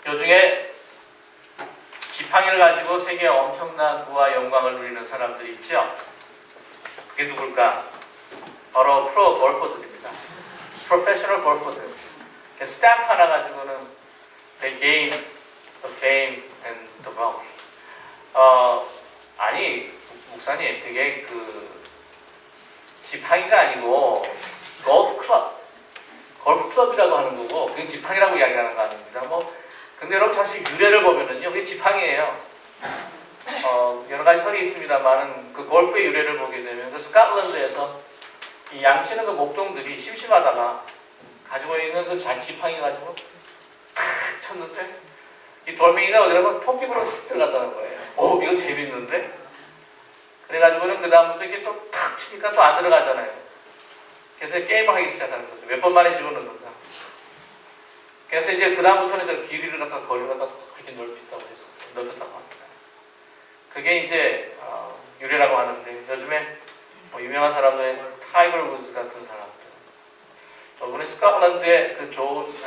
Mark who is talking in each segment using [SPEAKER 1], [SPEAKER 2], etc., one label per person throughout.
[SPEAKER 1] 요중에 지팡이를 가지고 세계의 엄청난 부와 영광을 누리는 사람들이 있죠. 그게 누굴까? 바로 프로 골퍼들입니다. 프로페셔널 골퍼들. 스탬프 하나 가지고는 they gain the fame and the wealth. 아니 목사님, 그게 지팡이가 아니고 골프 클럽이라고 하는 거고, 그게 지팡이라고 이야기하는 거 아닙니다. 근데 여러분 사실 유래를 보면은요, 그게 지팡이에요. 여러 가지 설이 있습니다만은 그 골프의 유래를 보게 되면 스코틀랜드에서 이 양치는 목동들이 심심하다가 가지고 있는 지팡이 가지고 탁 쳤는데 이 돌멩이가 어디라면 토끼으로 쓱 들어갔다는 거예요. 이거 재밌는데? 그래가지고는 그 다음부터 이렇게 또 탁 치니까 또 안 들어가잖아요. 그래서 게임을 하기 시작하는 거죠. 몇 번 만에 집어넣는다. 그래서 이제 그 다음부터는 길이를 갖다가 거리를 갖다가 그렇게 넓혔다고 합니다. 그게 이제 유래라고 하는데, 요즘에 유명한 사람들 타이거 우즈 같은 사람들, 이번에 스코틀랜드에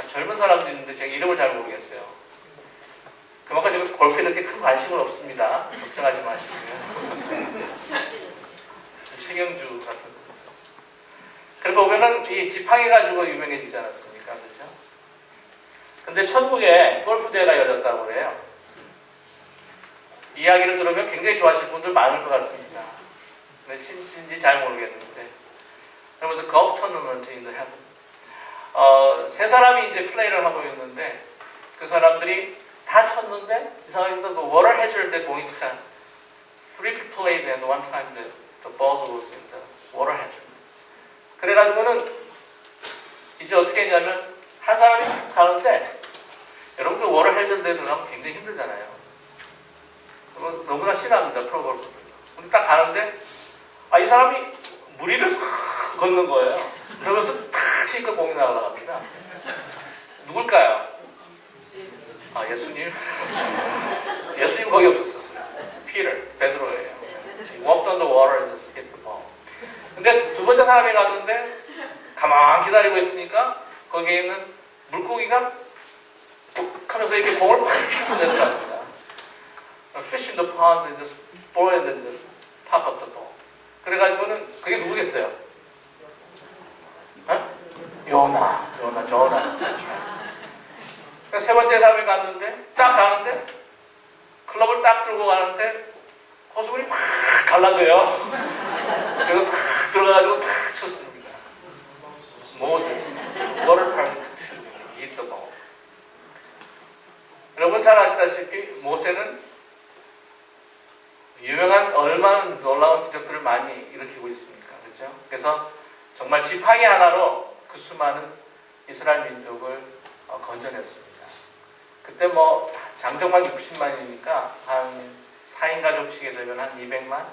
[SPEAKER 1] 젊은 사람도 있는데 제가 이름을 잘 모르겠어요. 그만큼 지금 골프에 이렇게 큰 관심은 없습니다. 걱정하지 마시고요. 최경주 같은. 그리고 보면은 이 지팡이 가지고 유명해지지 않았습니까? 그렇죠? 근데 천국에 골프 대회가 열렸다고 그래요. 이야기를 들으면 굉장히 좋아하실 분들 많을 것 같습니다. 근데 신지 잘 모르겠는데. 그러면서 golf tournament in the heaven. 세 사람이 이제 플레이를 하고 있는데, 그 사람들이 다 쳤는데, 이상하게 그 water hazard 때 공이 다 three people played and one time the ball was in the water hazard. 그래가지고는 이제 어떻게 했냐면, 한 사람이 가는데, 여러분 그 water hazard에 들어가면 굉장히 힘들잖아요. 너무나 심합니다, 프로골퍼들. 근데 딱 가는데, 이 사람이 무리를 싹 걷는 거예요. 그러면서 탁 치니까 공이 날아갑니다. 누굴까요? 예수님. 예수님 거기 없었어요. 베드로예요. Walked on the water and just hit the ball. 근데 두 번째 사람이 갔는데, 가만히 기다리고 있으니까, 거기에 있는 물고기가 툭 하면서 이렇게 공을 팍 내더랍니다. Fish in the pond and just boil and just pop up the ball. 그래가지고는 그게 누구겠어요? 요나. 세 번째 사람이 갔는데, 딱 가는데, 클럽을 딱 들고 가는데, 호수물이 확 갈라져요. 그래서 탁 들어가가지고 탁 쳤습니다. 모세스, water turned to hit the ball. 여러분 잘 아시다시피 모세는 유명한 얼마나 놀라운 기적들을 많이 일으키고 있습니까? 그렇죠? 그래서 정말 지팡이 하나로 그 수많은 이스라엘 민족을 건져냈습니다. 그때 장정만 60만이니까 한 4인 가족 치게 되면 한 200만?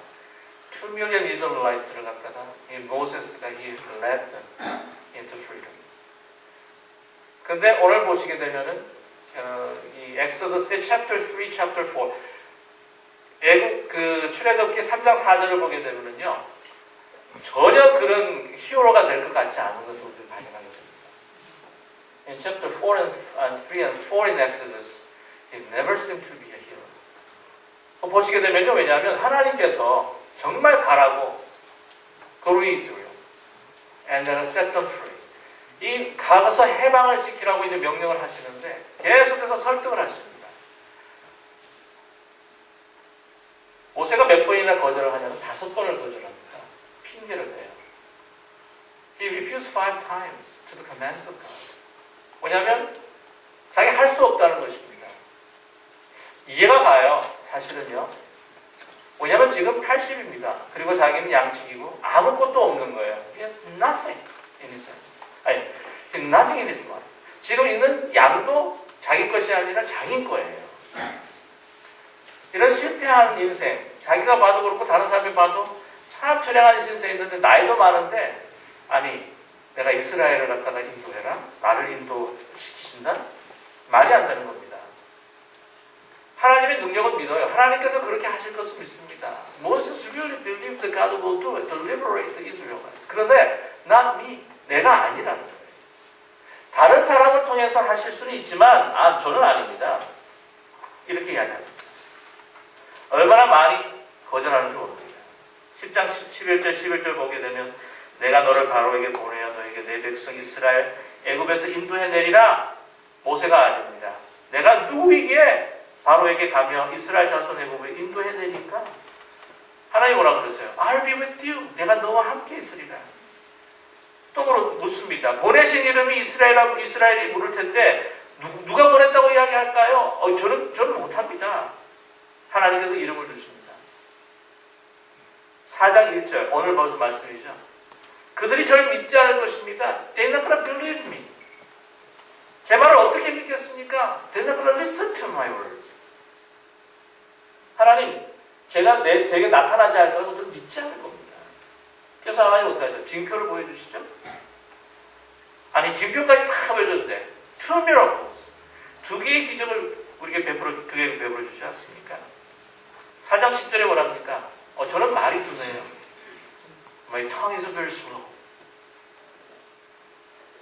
[SPEAKER 1] 2 million Israelite를 갖다가 이 모세스가 he led them into freedom. 근데 오늘 보시게 되면은 이 엑소더스의 chapter 3, chapter 4 애국 출애굽기 3장 4절을 보게 되면은요, 전혀 그런 히어로가 될 것 같지 않은 것을 우리가 발견하게 됩니다. In chapter 4 and 3 and 4 in Exodus, he never seemed to be a hero. 보시게 되면요, 왜냐하면 하나님께서 정말 가라고 go to Israel and then set them free. 이 가서 해방을 시키라고 이제 명령을 하시는데 계속해서 설득을 하십니다. 모세가 몇 번이나 거절을 하냐면 5번을 거절합니다. 핑계를 대요. He refused 5 times to the commands of God. 뭐냐면 자기 할 수 없다는 것입니다. 이해가 가요. 사실은요. 왜냐면 지금 80입니다. 그리고 자기는 양치기고 아무것도 없는 거예요. He has nothing in his hands. He has nothing in his life. 지금 있는 양도 자기 것이 아니라 자기 거예요. 이런 실패한 인생, 자기가 봐도 그렇고 다른 사람이 봐도 참 처량한 인생이 있는데 나이도 많은데, 아니 내가 이스라엘을 갖다가 인도해라? 나를 인도시키신다? 말이 안 되는 겁니다. 하나님의 능력은 믿어요. 하나님께서 그렇게 하실 것을 믿습니다. Moses really believed that God will do it to liberate the Israelites. 그런데 not me, 내가 아니라는 거예요. 다른 사람을 통해서 하실 수는 있지만 저는 아닙니다. 이렇게 이야기합니다. 얼마나 많이 거절하는지 모릅니다. 10장 11절 보게 되면 내가 너를 바로에게 보내어 너에게 내 백성 이스라엘 애굽에서 인도해 내리라. 모세가 아닙니다. 내가 누구에게 바로에게 가며 이스라엘 자손 애굽에 인도해 내니까 하나님 뭐라 그러세요? I'll be with you. 내가 너와 함께 있으리라. 또 묻습니다. 보내신 이름이 이스라엘이 물을 텐데 누가 보냈다고 이야기할까요? 저는 못합니다. 하나님께서 이름을 주십니다. 4장 1절 오늘 벌써 말씀이죠. 그들이 저를 믿지 않을 것입니다. They're not gonna believe me. 제 말을 어떻게 믿겠습니까? They're not gonna listen to my words. 하나님, 제게 나타나지 않을 거라고 그들은 믿지 않을 겁니다. 그래서 하나님 어떻게 하죠? 징표를 보여주시죠? 아니, 징표까지 다 보여줬는데, 2 miracles. 2개의 기적을 그에게 베풀어 주지 않습니까? 4장 10절에 뭐라 합니까? 저는 말이 둔해요. My tongue is very slow.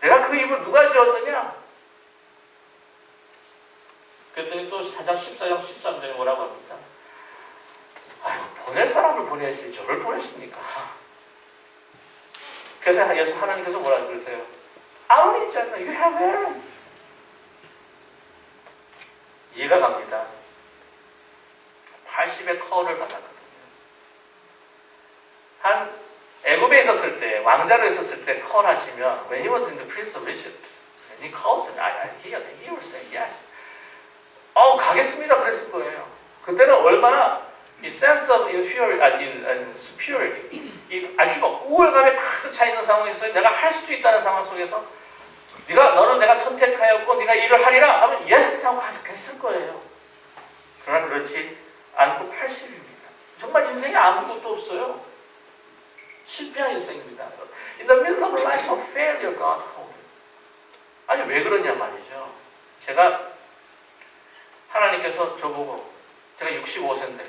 [SPEAKER 1] 내가 그 입을 누가 지었느냐? 그랬더니 또 4장 14장 13절에 뭐라고 합니까? 보낼 사람을 보내야지 저를 보냈습니까? 그래서 하나님께서 뭐라 그러세요? 아론이 있잖아. You have Aaron. 이해가 갑니다. 80의 커를 받았거든요. 한 애굽에 있었을 때, 왕자로 있었을 때 컬 하시면 when he was in the prince of Egypt, when he calls him, he will say yes. 가겠습니다. 그랬을 거예요. 그때는 얼마나 이 sense of superiority, 이 아주 우월감에 가득 차 있는 상황에서 내가 할 수 있다는 상황 속에서 너는 내가 선택하였고 네가 일을 하리라 하면 yes 하고 했을 거예요. 그러나 그렇지 않고 80입니다. 정말 인생에 아무것도 없어요. 실패한 인생입니다. In the middle of a life of failure, God called him. 아니 왜 그러냐 말이죠. 하나님께서 저보고 제가 65세인데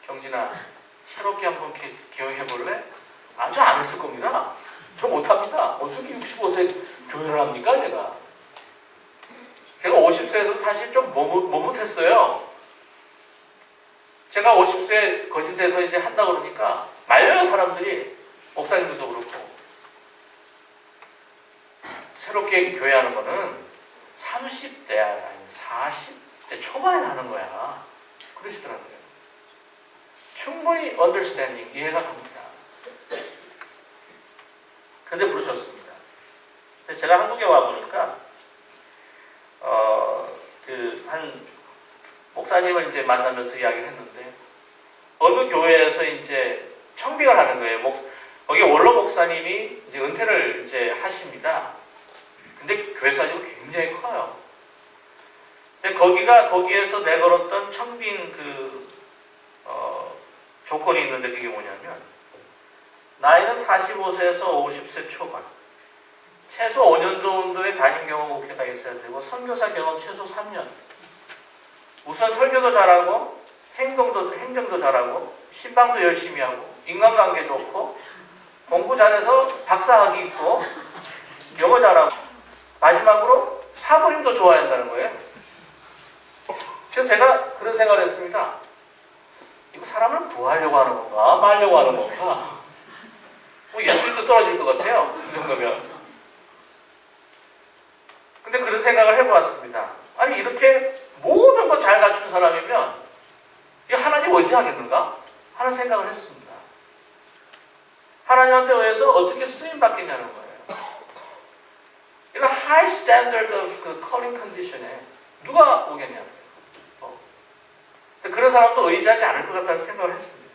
[SPEAKER 1] 경진아 새롭게 한번 기여해볼래? 아주 안 했을 겁니다. 저 못합니다. 어떻게 65세 교회를 합니까 제가? 제가 50세에서 사실 좀 머뭇했어요. 제가 50세 거진돼서 이제 한다 그러니까 말려요 사람들이. 목사님들도 그렇고. 새롭게 교회하는 거는 30대 아니면 40대 초반에 하는 거야. 그러시더라고요. 충분히 understanding, 이해가 갑니다. 근데 부르셨습니다. 근데 제가 한국에 와보니까 한 목사님을 이제 만나면서 이야기를 했는데 어느 교회에서 이제 청빙을 하는 거예요. 거기 원로 목사님이 이제 은퇴를 이제 하십니다. 근데 교회 사직이 굉장히 커요. 근데 거기에서 내걸었던 청빙 조건이 있는데 그게 뭐냐면 나이는 45세에서 50세 초반, 최소 5년 정도의 담임 경험 목회가 있어야 되고 선교사 경험 최소 3년. 우선 설교도 잘하고 행정도 잘하고 신방도 열심히 하고 인간관계 좋고 공부 잘해서 박사학위 있고 영어 잘하고 마지막으로 사모님도 좋아야 한다는 거예요. 그래서 제가 그런 생각을 했습니다. 이거 사람을 구하려고 하는 건가 말려고 하는 건가? 예수님도 떨어질 것 같아요. 이 정도면. 근데 그런 생각을 해보았습니다. 아니 이렇게 모든 걸 잘 갖춘 사람이면 이 하나님 어찌하겠는가? 하는 생각을 했습니다. 하나님한테 의해서 어떻게 쓰임받겠냐는 거예요. 이런 high standard of 그 calling condition에 누가 오겠냐는 거예요. 그런 사람도 의지하지 않을 것 같다는 생각을 했습니다.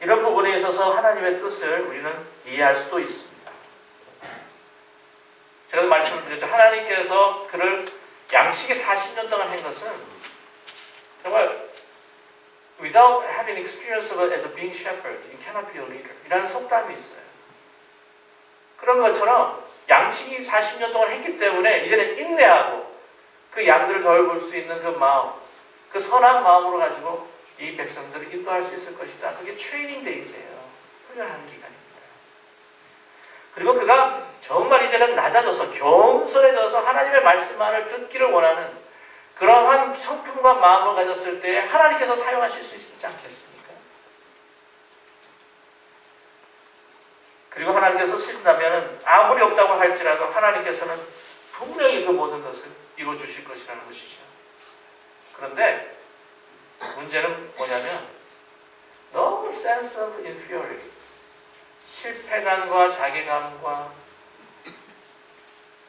[SPEAKER 1] 이런 부분에 있어서 하나님의 뜻을 우리는 이해할 수도 있습니다. 제가 말씀을 드렸죠. 하나님께서 그를 양치기 40년 동안 한 것은 정말 without having experience of it as a being shepherd, you cannot be a leader. 이라는 속담이 있어요. 그런 것처럼 양치기 40년 동안 했기 때문에 이제는 인내하고 그 양들을 돌볼 수 있는 그 마음, 그 선한 마음으로 가지고 이 백성들을 인도할 수 있을 것이다. 그게 트레이닝 데이즈예요. 훈련하는 기간입니다. 그리고 그가 정말 이제는 낮아져서 겸손해져서 하나님의 말씀만을 듣기를 원하는 그러한 성품과 마음을 가졌을 때 하나님께서 사용하실 수 있지 않겠습니까? 그리고 하나님께서 쓰신다면 아무리 없다고 할지라도 하나님께서는 분명히 그 모든 것을 이루어 주실 것이라는 것이죠. 그런데 문제는 뭐냐면 너무 sense of inferiority, 실패감과 자괴감과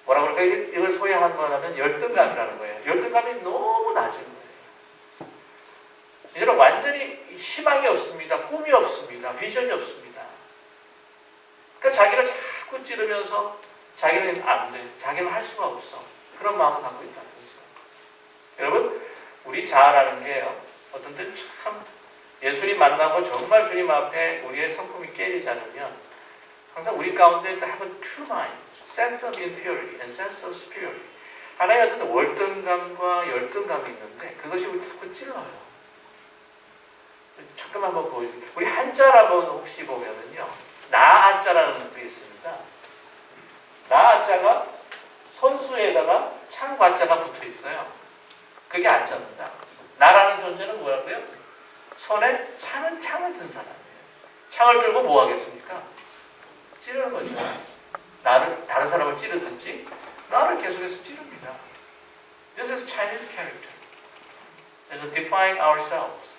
[SPEAKER 1] 뭐라 그럴까, 이걸 소위 한번하면 열등감이라는 거예요. 열등감이 너무 낮은 거예요. 이제는 완전히 희망이 없습니다. 꿈이 없습니다. 비전이 없습니다. 그러니까 자기를 자꾸 찌르면서 자기는 안 돼. 자기는 할 수가 없어. 그런 마음을 갖고 있다는 거죠. 여러분, 우리 자아라는 게요, 어떤 때는 참 예수님 만나고 정말 주님 앞에 우리의 성품이 깨지지 않으면 항상 우리 가운데 have two minds, sense of inferiority and sense of superiority. 하나의 어떤 월등감과 열등감이 있는데 그것이 우리 자꾸 찔러요. 잠깐만 한번 보여줄게요. 우리 한자를 한번 혹시 보면은요, 나아자라는 글이 있습니다. 나아자가 손수에다가 창과자가 붙어 있어요. 그게 안자입니다. 나라는 존재는 뭐라고요? 손에 창을 든 사람이에요. 창을 들고 뭐 하겠습니까? 찌르는 거죠. 나를, 다른 사람을 찌르든지 나를 계속해서 찌릅니다. This is Chinese character. As to define ourselves.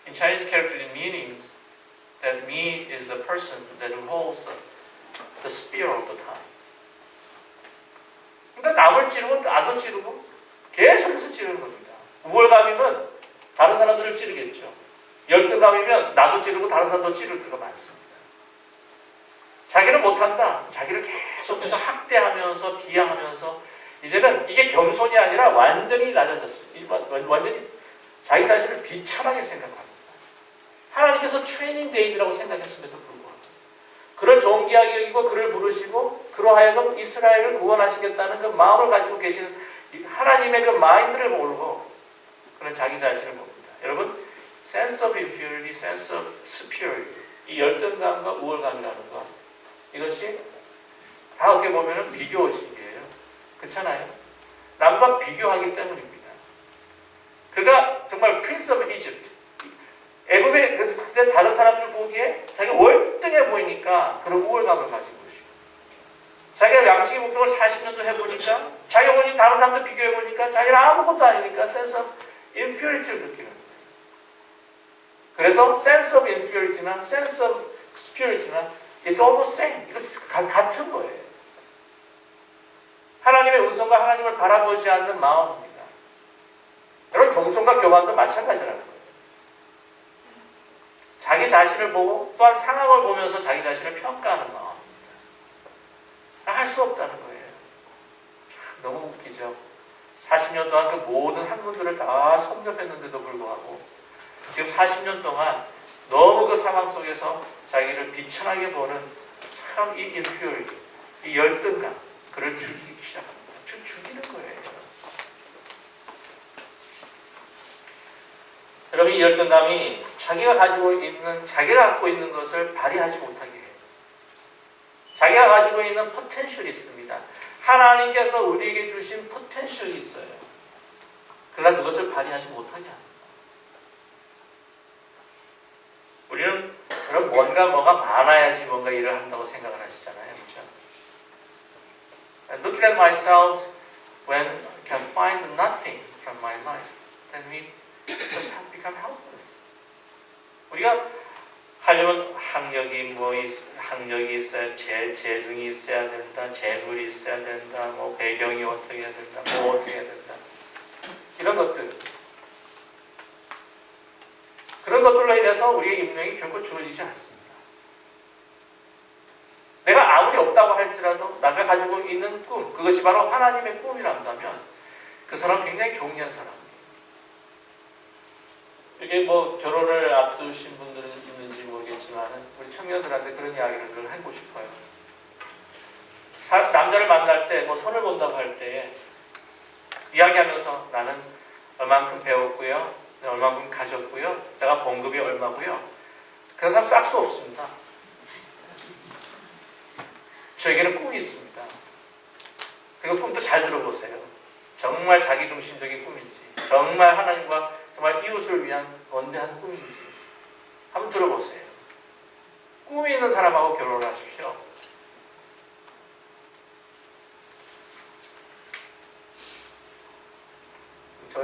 [SPEAKER 1] In Chinese character, it means that me is the person that holds the spear of the time. 그러니까 남을 찌르고 나도 찌르고 계속해서 찌르는 겁니다. 우월감이면 다른 사람들을 찌르겠죠. 열등감이면 나도 찌르고 다른 사람도 찌를 때가 많습니다. 자기는 못한다. 자기를 계속해서 학대하면서 비하하면서 이제는 이게 겸손이 아니라 완전히 낮아졌습니다. 완전히 자기 자신을 비천하게 생각합니다. 하나님께서 트레이닝 데이즈라고 생각했음에도 불구하고 그를 존귀하게 여기고 그를 부르시고 그로 하여금 이스라엘을 구원하시겠다는 그 마음을 가지고 계시는 하나님의 그 마인드를 모르고 그는 자기 자신을 봅니다. 여러분, sense of inferiority, sense of superiority, 이 열등감과 우월감이라는 것, 이것이 다 어떻게 보면 비교의식이에요. 그렇잖아요? 남과 비교하기 때문입니다. 그가 정말 Prince of Egypt, 애굽에 그때 다른 사람들 보기에 자기가 월등해 보이니까 그런 우월감을 가지고 있어요. 자기가 양식의 목적을 40년도 해보니까 자기가 보니 다른 사람들 비교해보니까 자기는 아무것도 아니니까 sense of inferiority를 느끼는 거예요. 그래서 sense of inferiority나 sense of superiority나 it's almost same. 이거 같은 거예요. 하나님의 은성과 하나님을 바라보지 않는 마음입니다. 여러분, 겸손과 교만도 마찬가지라는 거예요. 자기 자신을 보고 또한 상황을 보면서 자기 자신을 평가하는 마음입니다. 할 수 없다는 거예요. 너무 웃기죠. 40년 동안 그 모든 학문들을 다 섭렵했는데도 불구하고 지금 40년 동안 너무 그 상황 속에서 자기를 비천하게 보는 참 이 inferiority, 이 열등감, 그를 죽이기 시작합니다. 죽이는 거예요. 여러분, 이 열등감이 자기가 갖고 있는 것을 발휘하지 못하게 해요. 자기가 가지고 있는 포텐셜이 있습니다. 하나님께서 우리에게 주신 포텐셜이 있어요. 그러나 그것을 발휘하지 못하게 합니다. 우리는 그럼 뭐가 많아야지 뭔가 일을 한다고 생각을 하시잖아요. 그렇죠? And look at myself when I can find nothing from my life. Then we just have become helpless. 우리가 하려면 학력이 있어야, 재능이 있어야 된다, 재물이 있어야 된다, 뭐 배경이 어떻게 해야 된다, 뭐 어떻게 해야 된다. 이런 것들. 그런 것들로 인해서 우리의 인명이 결코 주어지지 않습니다. 내가 아무리 없다고 할지라도 내가 가지고 있는 꿈, 그것이 바로 하나님의 꿈이란다면 그 사람은 굉장히 경리한 사람이에요. 이게 뭐 결혼을 앞두신 분들은 있는지 모르겠지만 우리 청년들한테 그런 이야기를 늘 하고 싶어요. 남자를 만날 때 뭐 손을 본다고 할 때 이야기하면서 나는 얼만큼 배웠고요, 얼만큼 가졌고요, 내가 봉급이 얼마고요. 그런 사람 싹 수 없습니다. 저에게는 꿈이 있습니다. 그리고 꿈도 잘 들어보세요. 정말 자기중심적인 꿈인지, 정말 하나님과 정말 이웃을 위한 원대한 꿈인지 한번 들어보세요. 꿈이 있는 사람하고 결혼을 하십시오.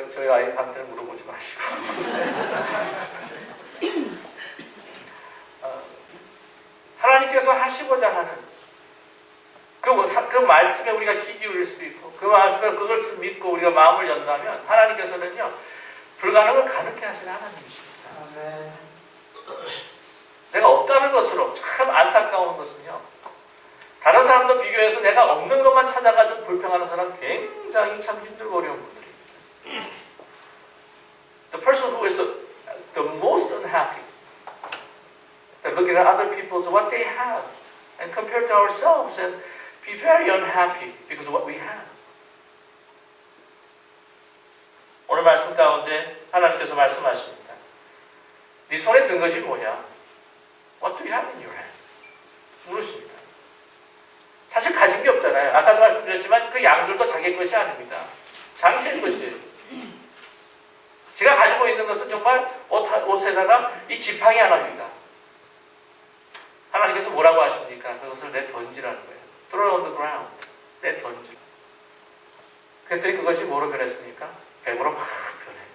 [SPEAKER 1] 저희 아이한테는 물어보지 마시고. 하나님께서 하시고자 하는 그 말씀에 우리가 귀 기울일 수 있고 그 말씀에 그것을 믿고 우리가 마음을 연다면 하나님께서는요 불가능을 가능케 하시는 하나님이십니다. 내가 없다는 것으로 참 안타까운 것은요 다른 사람도 비교해서 내가 없는 것만 찾아가지고 불평하는 사람 굉장히 참 힘들고 어려운 분들입니다. The person who is the most unhappy, they're looking at other people's what they have and compared to ourselves and be very unhappy because of what we have. 오늘 말씀 가운데 하나님께서 말씀하십니다. 네 손에 든 것이 뭐냐? What do you have in your hands? 물으십니다. 사실 가진 게 없잖아요. 아까도 말씀드렸지만 그 양들도 자기 것이 아닙니다. 장시의 것이에요. 제가 가지고 있는 것은 정말 옷에다가 이 지팡이 하나입니다. 하나님께서 뭐라고 하십니까? 그것을 내 던지라는 거예요. Throw on the ground. 내 던지. 그랬더니 그것이 뭐로 변했습니까? 뱀으로 확 변해요.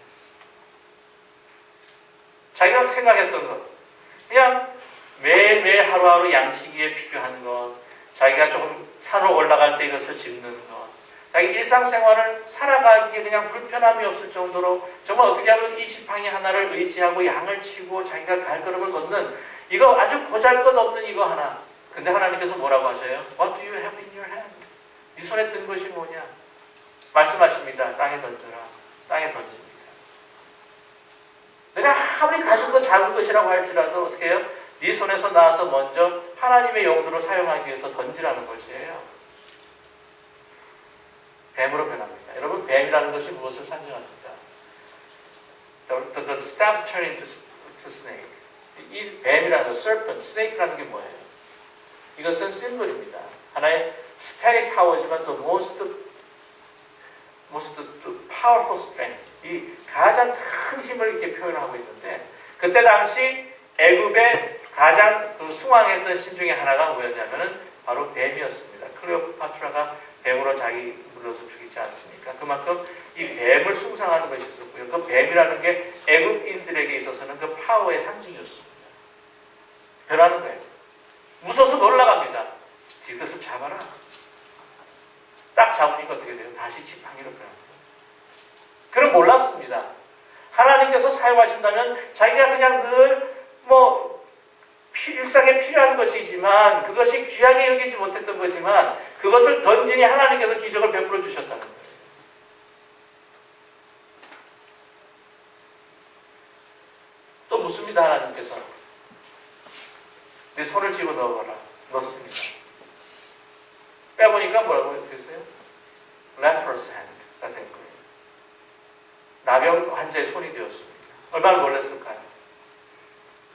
[SPEAKER 1] 자기가 생각했던 것. 그냥 매일매일 하루하루 양치기에 필요한 것. 자기가 조금 산으로 올라갈 때 이것을 짚는 것. 자기 일상생활을 살아가기에 그냥 불편함이 없을 정도로 정말 어떻게 하면 이 지팡이 하나를 의지하고 양을 치고 자기가 갈걸음을 걷는 이거 아주 보잘것없는 이거 하나. 근데 하나님께서 뭐라고 하셔요? What do you have in your hand? 네 손에 든 것이 뭐냐? 말씀하십니다. 땅에 던져라. 땅에 던집니다. 내가 아무리 가진 건 작은 것이라고 할지라도 어떻게 해요? 네 손에서 나와서 먼저 하나님의 용도로 사용하기 위해서 던지라는 것이에요. 뱀으로 변합니다. 여러분 뱀이라는 것이 무엇을 상징합니까? The staff turning to snake. 이 뱀이라는 serpent, snake라는 게 뭐예요? 이것은 심볼입니다. 하나의 static power지만 the most powerful strength. 이 가장 큰 힘을 이렇게 표현하고 있는데 그때 당시 애굽의 가장 숭앙했던 신 중에 하나가 뭐였냐면은 바로 뱀이었습니다. 클레오파트라가 뱀으로 자기 물려서 죽이지 않습니까? 그만큼 이 뱀을 숭상하는 것이 있었고요. 그 뱀이라는 게 애굽인들에게 있어서는 그 파워의 상징이었습니다. 변하는 거예요. 무서워서 놀라갑니다. 이것을 잡아라. 딱 잡으니까 어떻게 돼요? 다시 지팡이로 변합니다. 그럼 몰랐습니다. 하나님께서 사용하신다면 자기가 그냥 늘 일상에 필요한 것이지만 그것이 귀하게 여기지 못했던 거지만 그것을 던지니 하나님께서 기적을 베풀어 주셨다는 거예요. 또 묻습니다. 하나님께서 내 손을 집어넣어봐라. 넣습니다. 빼보니까 뭐라고 했어요? leprous hand가 된 거예요. 나병 환자의 손이 되었습니다. 얼마나 놀랐을까요?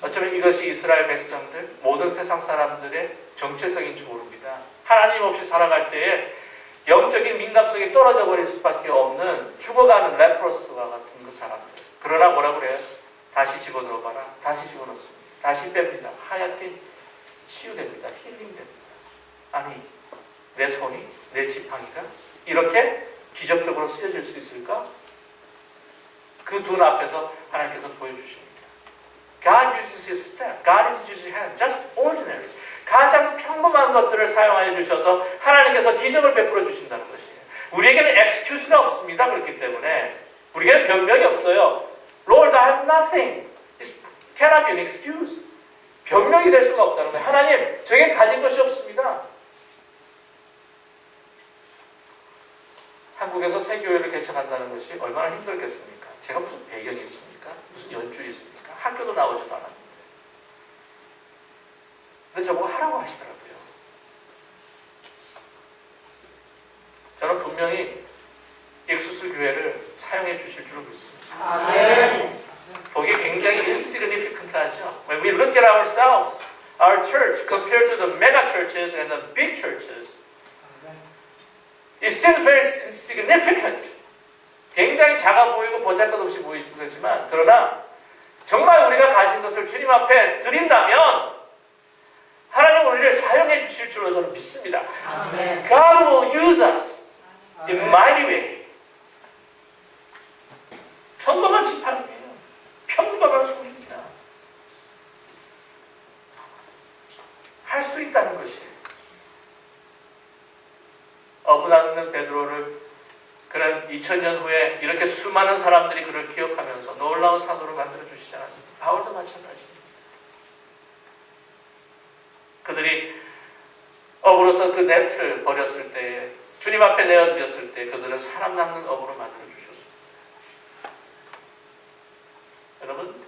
[SPEAKER 1] 어쩌면 이것이 이스라엘 백성들, 모든 세상 사람들의 정체성인지 모릅니다. 하나님 없이 살아갈 때에 영적인 민감성이 떨어져 버릴 수밖에 없는 죽어가는 레프로스와 같은 그 사람들. 그러나 뭐라고 그래요? 다시 집어넣어봐라. 다시 집어넣습니다. 다시 뺍니다. 하얗게 치유됩니다. 힐링됩니다. 아니, 내 손이, 내 지팡이가 이렇게 기적적으로 쓰여질 수 있을까? 그 눈 앞에서 하나님께서 보여주십니다. God uses his staff. God is using his hand. Just ordinary. 가장 평범한 것들을 사용하여 주셔서 하나님께서 기적을 베풀어 주신다는 것이에요. 우리에게는 excuse가 없습니다. 그렇기 때문에 우리에게는 변명이 없어요. Lord, I have nothing. It cannot be an excuse. 변명이 될 수가 없다는 거예요. 하나님, 저에게 가진 것이 없습니다. 한국에서 새 교회를 개척한다는 것이 얼마나 힘들겠습니까? 제가 무슨 배경이 있습니까? 무슨 연줄이 있습니까? 학교도 나오지도 않았는데. 근데 저보고 하라고 하시더라고요. 저는 분명히 엑소스 교회를 사용해 주실 줄을 믿습니다. 보기에 굉장히 insignificant 하죠. When we look at ourselves, our church compared to the mega churches and the big churches, it seems very insignificant. 굉장히 작아 보이고 보잘것없이 보이지만 그러나 정말 우리가 가진 것을 주님 앞에 드린다면 하나님은 우리를 사용해 주실 줄로 저는 믿습니다.
[SPEAKER 2] 아멘.
[SPEAKER 1] God will use us in mighty way. 평범한 지팡이에요. 평범한 소리입니다. 할 수 있다는 것이에요. 어긋나는 베드로를 그런 2000년 후에 이렇게 수많은 사람들이 그를 기억하면서 놀라운 사도를 만들어 주시지 않았습니까? 바울도 마찬가지입니다. 그들이 업으로서 그 넷을 버렸을 때, 주님 앞에 내어드렸을 때 그들은 사람 낚는 업으로 만들어 주셨습니다. 여러분,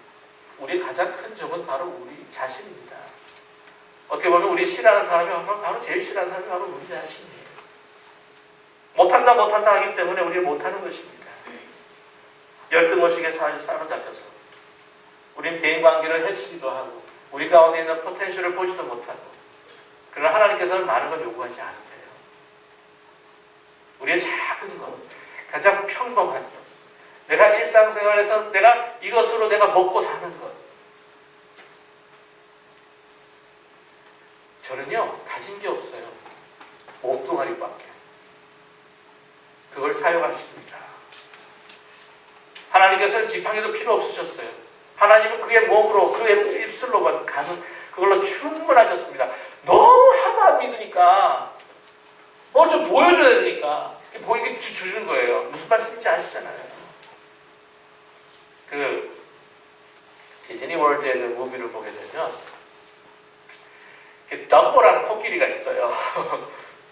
[SPEAKER 1] 우리 가장 큰 적은 바로 우리 자신입니다. 어떻게 보면 우리 싫어하는 사람이 바로 제일 싫어하는 사람이 바로 우리 자신이에요. 못한다 하기 때문에 우리는 못하는 것입니다. 열등의식에 사로잡혀서 우리는 대인관계를 해치기도 하고 우리 가운데 있는 포텐셜을 보지도 못하고, 그러나 하나님께서는 많은 걸 요구하지 않으세요. 우리의 작은 것, 가장 평범한 것, 내가 일상생활에서 내가 이것으로 내가 먹고 사는 것, 저는요 가진 게 없어요. 몸뚱아리밖에. 그걸 사용하십니다. 하나님께서는 지팡이도 필요 없으셨어요. 하나님은 그의 몸으로, 그의 입술로만 가는 그걸로 충분하셨습니다. 너무 하도 안 믿으니까 뭘 좀 보여줘야 되니까 보이게 주는 거예요. 무슨 말씀인지 아시잖아요. 그 디즈니 월드의 그 무비를 보게 되면 덤보라는 코끼리가 있어요.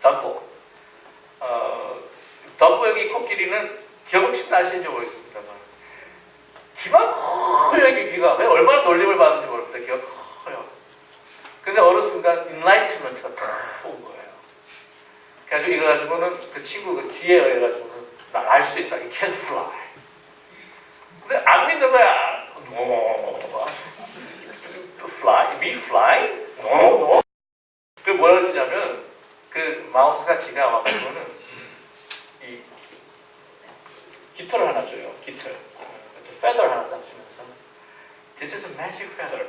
[SPEAKER 1] 덤보. 덤보 여기 코끼리는 기억 혹시 나시는지 모르겠습니다만 귀가 커요. 이게 귀가 얼마나 놀림을 받는지 모릅니다. 귀가 커요. 근데 어느 순간 인라이트먼트가 탁 온 거예요. 그래가지고 이거 가지고는 그 친구 그 지혜에 의해가지고는 나 알 수 있다. You can fly. 근데 안 믿는 거야. No. Fly? We fly? No. 그 뭐라 그러냐면 그 마우스가 지나와가지고는 이 깃털을 하나 줘요. 깃털. feather 하나 딱 주면서 This is a magic feather.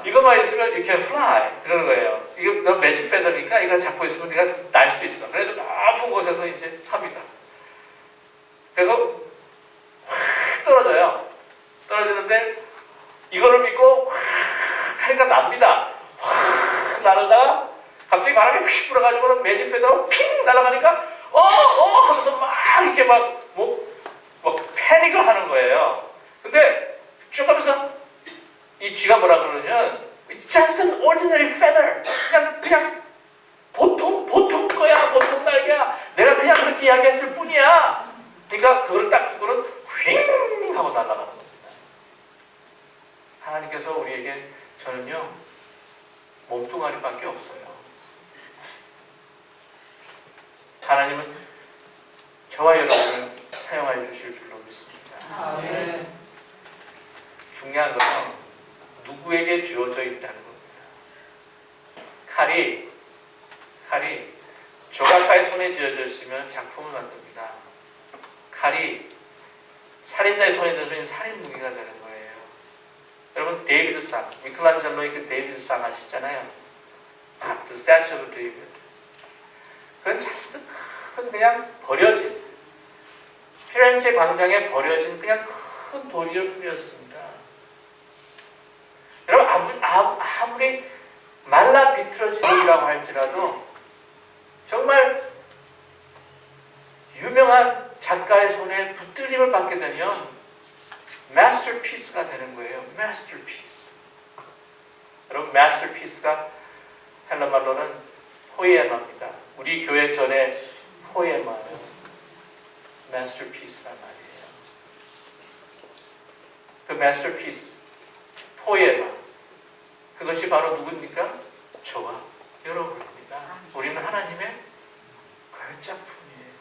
[SPEAKER 1] 이것만 있으면 you can fly. 그러는 거예요. 이거 너 magic feather니까 이거 잡고 있으면 네가 날 수 있어. 그래도 높은 곳에서 이제 탑니다. 그래서 확 떨어져요. 떨어지는데 이거를 믿고 확 하니까 납니다. 확 날아다가 갑자기 바람이 휙 불어가지고는 매직 페더로 핑 날아가니까 하면서 막 이렇게 막 패닉을 하는 거예요. 근데 쭉 하면서 이 쥐가 뭐라 그러냐면 just an ordinary feather. 그냥 보통 거야. 보통 날개야. 내가 그냥 그렇게 이야기했을 뿐이야. 그러니까 그걸 딱 듣고는 휙 하고 날아가는 겁니다. 하나님께서 우리에게 저는요 몸뚱아리밖에 없어요. 하나님은 저와 여러분을 사용하여 주실 줄로 믿습니다.
[SPEAKER 2] 아멘.
[SPEAKER 1] 중요한 것은 누구에게 주어져 있다는 겁니다. 칼이 조각가의 손에 쥐어져 있으면 작품을 만듭니다. 칼이 살인자의 손에 쥐어져 있는 살인 무기가 되는 거예요. 여러분 데이비드 상, 미켈란젤로의 그 데이비드 상 아시잖아요. The Statue of David. 그건 자스트 큰 그냥 버려진 피렌체 광장에 버려진 그냥 큰 돌일 뿐이었습니다. 여러분 아무리 말라 비틀어진 돌이라고 할지라도 정말 유명한 작가의 손에 붙들림을 받게 되면 마스터피스가 되는 거예요. 마스터피스. 여러분 마스터피스가 헬라말로는 포이에마입니다. 우리 교회 전에 포이에마예요. 마스터피스란 말이에요. 그 마스터피스, 포이에마. 그것이 바로 누구입니까? 저와 여러분입니다. 우리는 하나님의 걸작품이에요.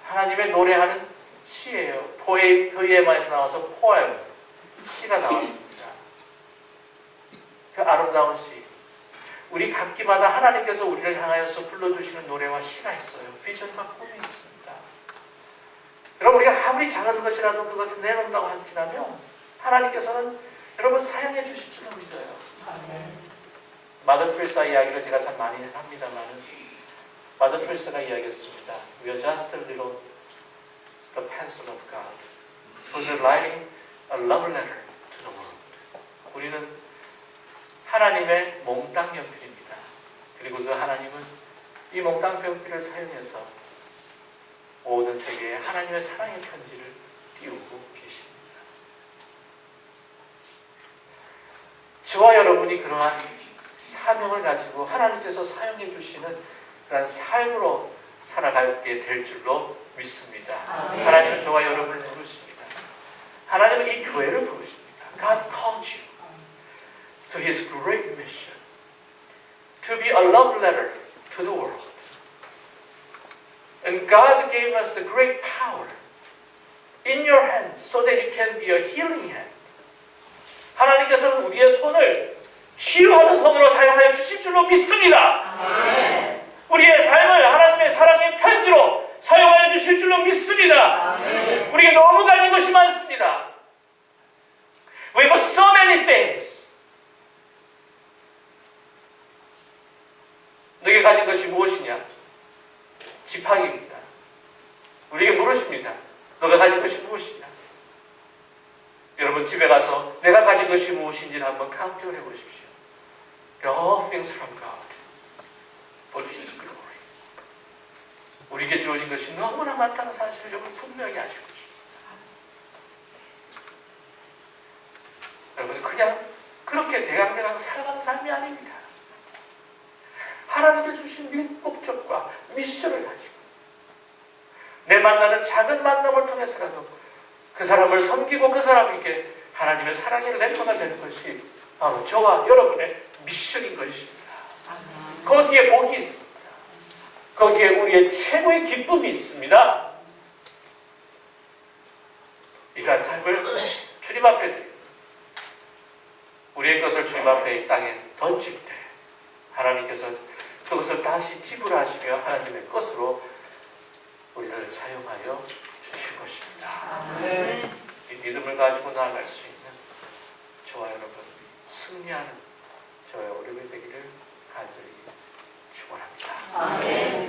[SPEAKER 1] 하나님의 노래하는 시예요. 포이에마에서 나와서 포엠, 시가 나왔습니다. 아름다운 시. 우리 각기마다 하나님께서 우리를 향하여서 불러주시는 노래와 시가 있어요. 비전과 꿈이 있습니다. 여러분, 우리가 아무리 작은 것이라도 그것을 내놓는다고 할지라면 하나님께서는 여러분 사용해 주실 줄로 믿어요. 마더 트레사 이야기를 제가 참 많이 합니다만 마더 트레사가 이야기했습니다. We are just a little the pencil of God who's writing a love letter to the world. 우리는 하나님의 몽땅 연필입니다. 그리고 그 하나님은 이 몽땅 연필을 사용해서 모든 세계에 하나님의 사랑의 편지를 띄우고 계십니다. 저와 여러분이 그러한 사명을 가지고 하나님께서 사용해 주시는 그런 삶으로 살아가게 될 줄로 믿습니다. 하나님은 저와 여러분을 부르십니다. 하나님은 이 교회를 부르십니다. God called you to His great mission, to be a love letter to the world. And God gave us the great power in your hand so that it can be a healing hand. 하나님께서는 우리의 손을 치유하는 손으로 사용하여 주실 줄로 믿습니다. 아멘. 우리의 삶을 하나님의 사랑의 편지로 사용하여 주실 줄로 믿습니다. 아멘. 우리가 너무 가진 것이 많습니다. We have so many things. 너에게 가진 것이 무엇이냐? 지팡이입니다. 우리에게 물으십니다. 너가 가진 것이 무엇이냐? 여러분 집에 가서 내가 가진 것이 무엇인지를 한번 카운팅을 해보십시오. All things from God for His glory. 우리에게 주어진 것이 너무나 많다는 사실을 여러분 분명히 아시고 계십니다. 여러분 그냥 그렇게 대강대강 살아가는 삶이 아닙니다. 하나님께 주신 목적과 미션을 가지고 내 만나는 작은 만남을 통해서라도 그 사람을 섬기고 그 사람에게 하나님의 사랑의 램프가 되는 것이 바로 저와 여러분의 미션인 것입니다. 거기에 복이 있습니다. 거기에 우리의 최고의 기쁨이 있습니다. 이러한 삶을 주님 앞에 드립니다. 우리의 것을 주님 앞에 이 땅에 던질 때 하나님께서 그것을 다시 지불하시며 하나님의 것으로 우리를 사용하여 주실 것입니다. 이 믿음을 가지고 나아갈 수 있는 저와 여러분 승리하는 저의 오름이 되기를 간절히 축원합니다.